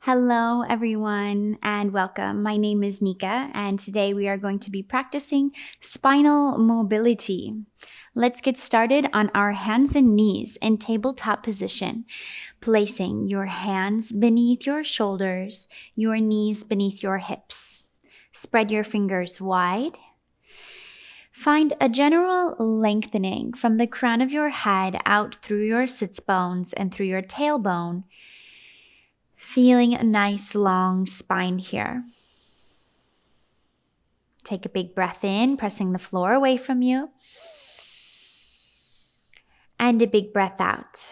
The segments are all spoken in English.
Hello, everyone, and welcome. My name is Nikka, and today we are going to be practicing spinal mobility. Let's get started on our hands and knees in tabletop position, placing your hands beneath your shoulders, your knees beneath your hips. Spread your fingers wide. Find a general lengthening from the crown of your head out through your sits bones and through your tailbone. Feeling a nice long spine here. Take a big breath in, pressing the floor away from you. And a big breath out.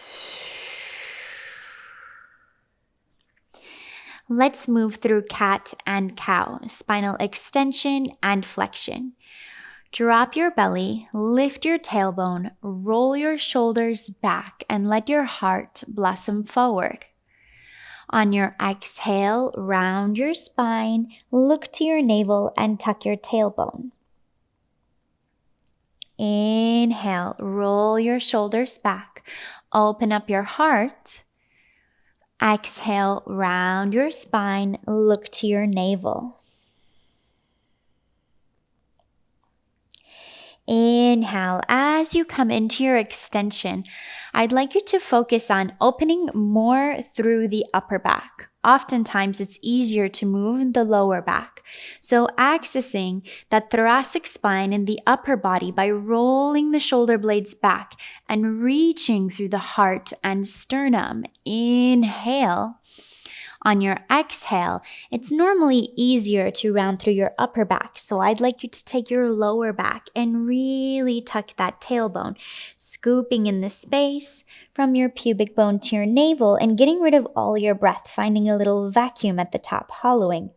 Let's move through cat and cow, spinal extension and flexion. Drop your belly, lift your tailbone, roll your shoulders back, and let your heart blossom forward. On your exhale, round your spine, look to your navel and tuck your tailbone. Inhale, roll your shoulders back, open up your heart. Exhale, round your spine, look to your navel. Inhale, as you come into your extension, I'd like you to focus on opening more through the upper back. Oftentimes, it's easier to move in the lower back. So accessing that thoracic spine in the upper body by rolling the shoulder blades back and reaching through the heart and sternum. Inhale. On your exhale, it's normally easier to round through your upper back. So I'd like you to take your lower back and really tuck that tailbone, scooping in the space from your pubic bone to your navel and getting rid of all your breath, finding a little vacuum at the top, hollowing.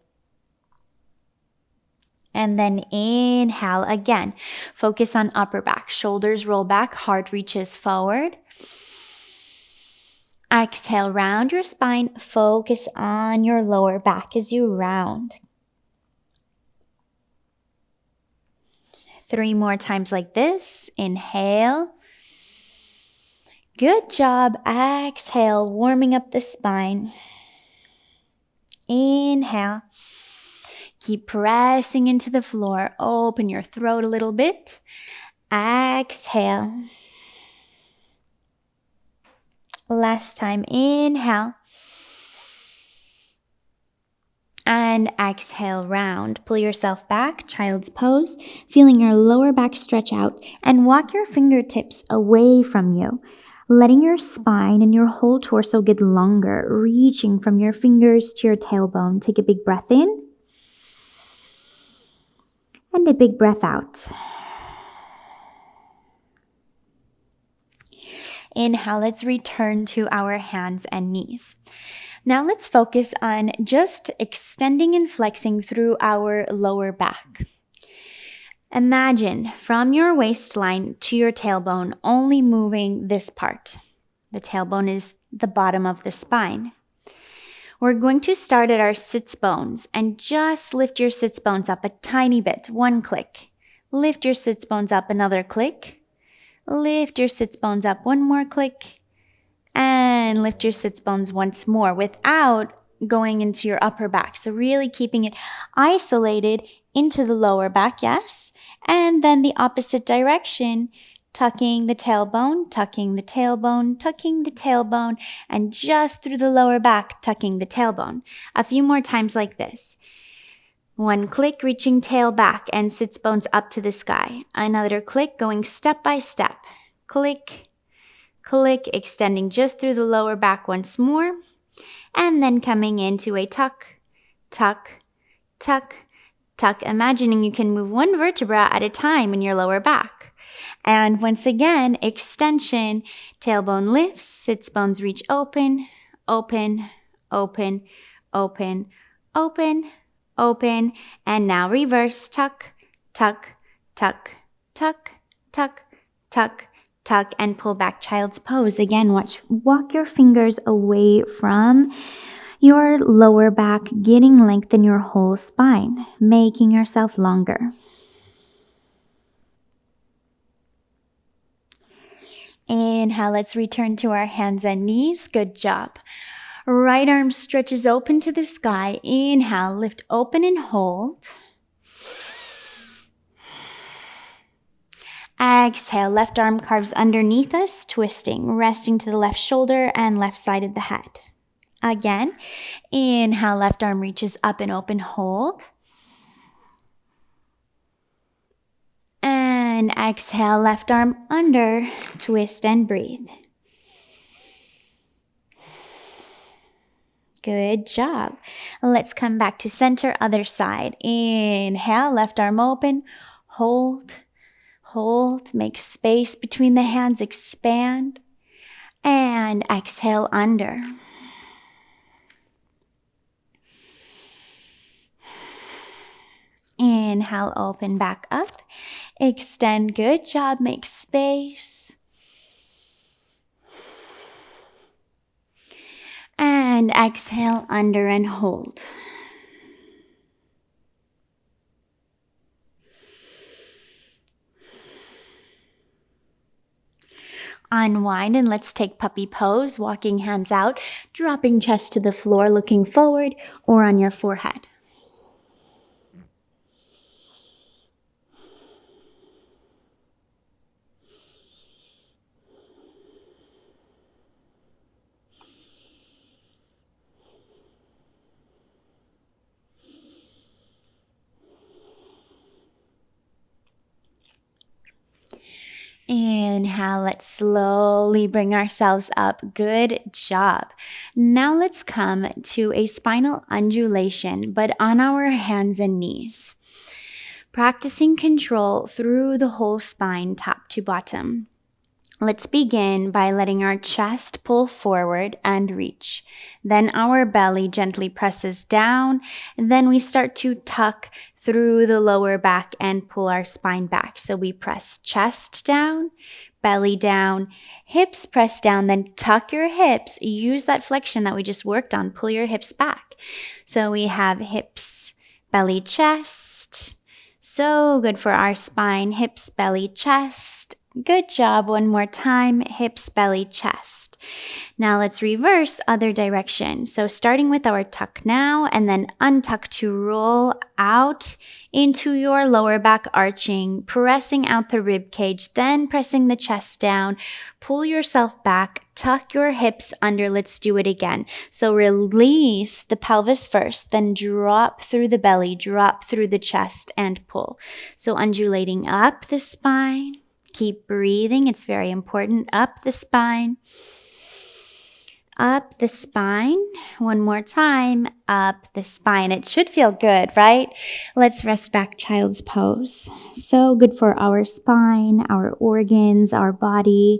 And then inhale again. Focus on upper back. Shoulders roll back, heart reaches forward. Exhale, round your spine. Focus on your lower back as you round. 3 more times like this. Inhale. Good job. Exhale, warming up the spine. Inhale. Keep pressing into the floor. Open your throat a little bit. Exhale. Last time, inhale. And exhale, round. Pull yourself back, child's pose, feeling your lower back stretch out, and walk your fingertips away from you, letting your spine and your whole torso get longer, reaching from your fingers to your tailbone. Take a big breath in, and a big breath out. Inhale, let's return to our hands and knees. Now let's focus on just extending and flexing through our lower back. Imagine from your waistline to your tailbone only moving this part. The tailbone is the bottom of the spine. We're going to start at our sits bones and just lift your sits bones up a tiny bit, 1 click. Lift your sits bones up another click. Lift your sits bones up 1 more click, and lift your sits bones once more without going into your upper back. So really keeping it isolated into the lower back, yes. And then the opposite direction, tucking the tailbone, tucking the tailbone, tucking the tailbone, and just through the lower back, tucking the tailbone. A few more times like this. 1 click, reaching tail back and sits bones up to the sky. Another click, going step by step. Click, click, extending just through the lower back once more. And then coming into a tuck, tuck, tuck, tuck. Imagining you can move 1 vertebra at a time in your lower back. And once again, extension, tailbone lifts, sits bones reach open, open, open, open, open, open, and now reverse, tuck, tuck, tuck, tuck, tuck, tuck, tuck, and pull back, child's pose. Again, walk your fingers away from your lower back, getting length in your whole spine, making yourself longer. Inhale, let's return to our hands and knees. Good job. Right arm stretches open to the sky. Inhale, lift open and hold. Exhale, left arm carves underneath us, twisting, resting to the left shoulder and left side of the head. Again, inhale, left arm reaches up and open, hold. And exhale, left arm under, twist and breathe. Good job. Let's come back to center, other side. Inhale, left arm open, hold. Hold, make space between the hands, expand, and exhale under. Inhale, open back up, extend, good job, make space. And exhale, under and hold. Unwind and let's take puppy pose, walking hands out, dropping chest to the floor, looking forward or on your forehead. Inhale, let's slowly bring ourselves up. Good job. Now let's come to a spinal undulation, but on our hands and knees. Practicing control through the whole spine, top to bottom. Let's begin by letting our chest pull forward and reach. Then our belly gently presses down. Then we start to tuck through the lower back and pull our spine back. So we press chest down, belly down, hips press down, then tuck your hips. Use that flexion that we just worked on. Pull your hips back. So we have hips, belly, chest. So good for our spine. Hips, belly, chest. Good job. One more time. Hips, belly, chest. Now let's reverse other direction. So starting with our tuck now and then untuck to roll out into your lower back arching, pressing out the rib cage, then pressing the chest down. Pull yourself back, tuck your hips under. Let's do it again. So release the pelvis first, then drop through the belly, drop through the chest and pull. So undulating up the spine. Keep breathing. It's very important. Up the spine. Up the spine. One more time. Up the spine. It should feel good, right? Let's rest back, child's pose. So good for our spine, our organs, our body.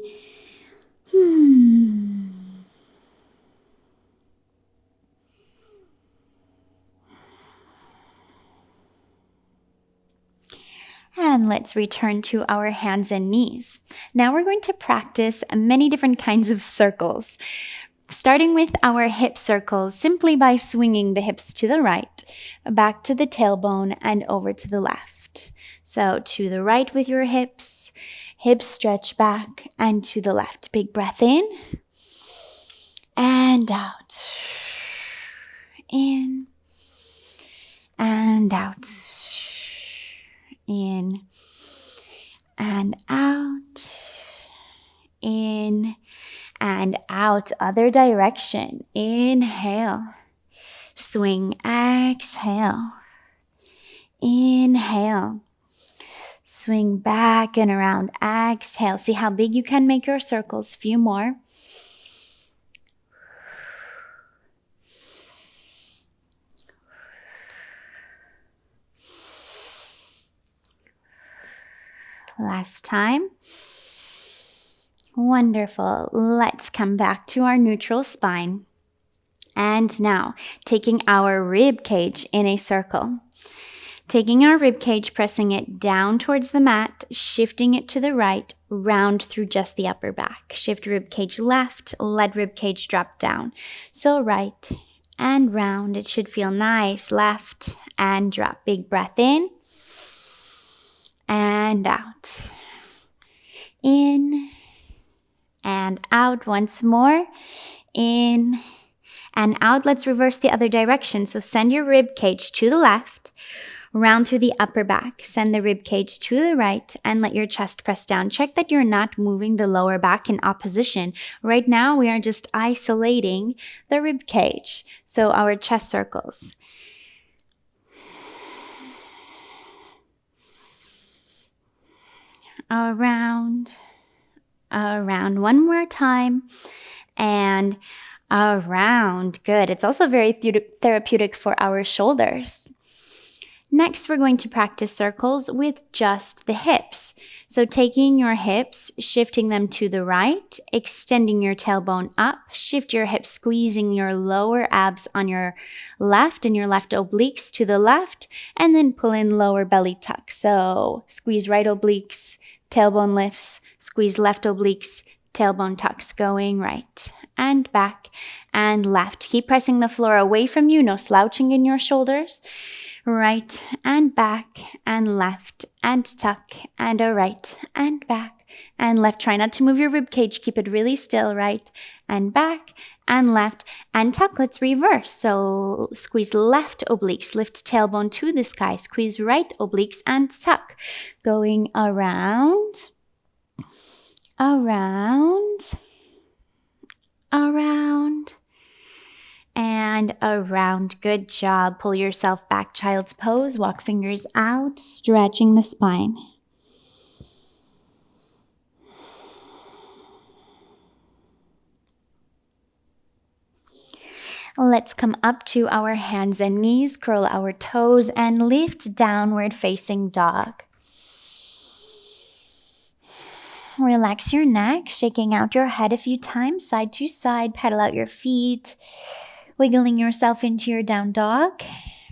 And let's return to our hands and knees. Now we're going to practice many different kinds of circles. Starting with our hip circles, simply by swinging the hips to the right, back to the tailbone, and over to the left. So to the right with your hips, hips stretch back, and to the left. Big breath in, and out. In, and out. In and out, in and out, other direction. Inhale, swing, exhale, inhale, swing back and around, exhale. See how big you can make your circles. Few more. Last time. Wonderful. Let's come back to our neutral spine. And now, taking our rib cage in a circle. Taking our rib cage, pressing it down towards the mat, shifting it to the right, round through just the upper back. Shift rib cage left, let rib cage drop down. So right and round. It should feel nice. Left and drop. Big breath in. And out. In and out once more. In and out. Let's reverse the other direction. So send your rib cage to the left, round through the upper back. Send the rib cage to the right and let your chest press down. Check that you're not moving the lower back in opposition. Right now, we are just isolating the rib cage. So our chest circles. Around. One more time. And around. Good. It's also very therapeutic for our shoulders. Next, we're going to practice circles with just the hips. So taking your hips, shifting them to the right, extending your tailbone up, shift your hips, squeezing your lower abs on your left and your left obliques to the left, and then pull in lower belly tuck. So squeeze right obliques, tailbone lifts, squeeze left obliques, tailbone tucks, going right and back and left. Keep pressing the floor away from you, no slouching in your shoulders. Right and back and left and tuck and a right and back and left. Try not to move your rib cage. Keep it really still. Right and back and left and tuck. Let's reverse. So squeeze left obliques, lift tailbone to the sky, squeeze right obliques and tuck. Going around, around, around, and around. Good job. Pull yourself back, child's pose. Walk fingers out, stretching the spine. Let's come up to our hands and knees, curl our toes, and lift downward facing dog. Relax your neck, shaking out your head a few times, side to side, pedal out your feet. Wiggling yourself into your down dog,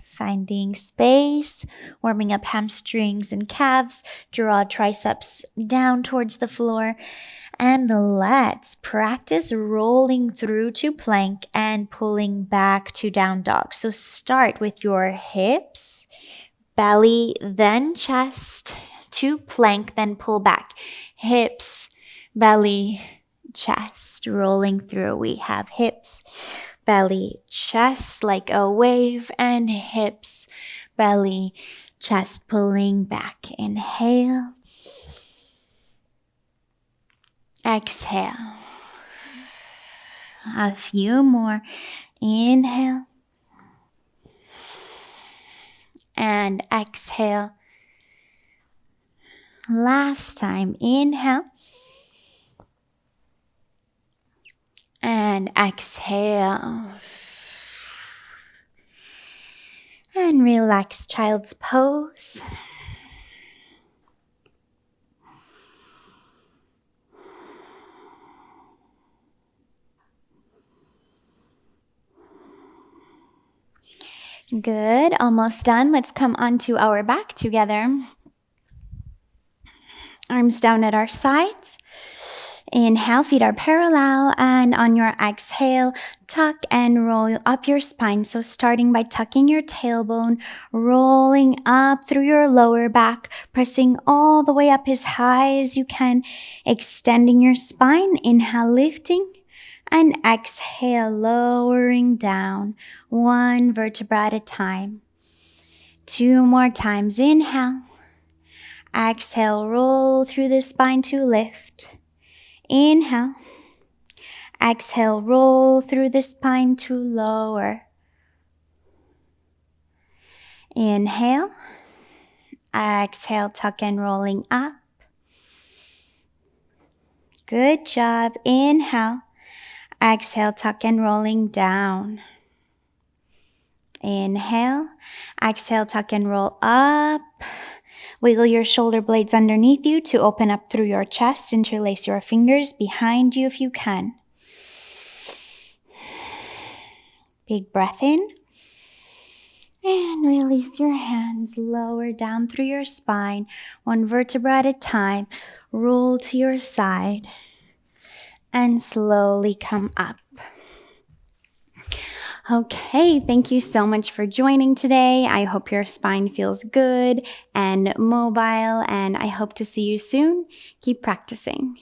finding space, warming up hamstrings and calves, draw triceps down towards the floor, and let's practice rolling through to plank and pulling back to down dog. So start with your hips, belly, then chest, to plank, then pull back. Hips, belly, chest, rolling through. We have hips, belly, chest like a wave, and hips, belly, chest, pulling back. Inhale. Exhale. A few more. Inhale. And exhale. Last time. Inhale. And exhale. And relax, child's pose. Good, almost done. Let's come onto our back together. Arms down at our sides. Inhale, feet are parallel, and on your exhale, tuck and roll up your spine. So starting by tucking your tailbone, rolling up through your lower back, pressing all the way up as high as you can, extending your spine. Inhale, lifting, and exhale, lowering down, one vertebra at a time. 2 more times. Inhale, exhale, roll through the spine to lift. Inhale, exhale, roll through the spine to lower. Inhale, exhale, tuck and rolling up. Good job. Inhale, exhale, tuck and rolling down. Inhale, exhale, tuck and roll up. Wiggle your shoulder blades underneath you to open up through your chest. Interlace your fingers behind you if you can. Big breath in. And release your hands. Lower down through your spine. 1 vertebra at a time. Roll to your side. And slowly come up. Okay, thank you so much for joining today. I hope your spine feels good and mobile, and I hope to see you soon. Keep practicing.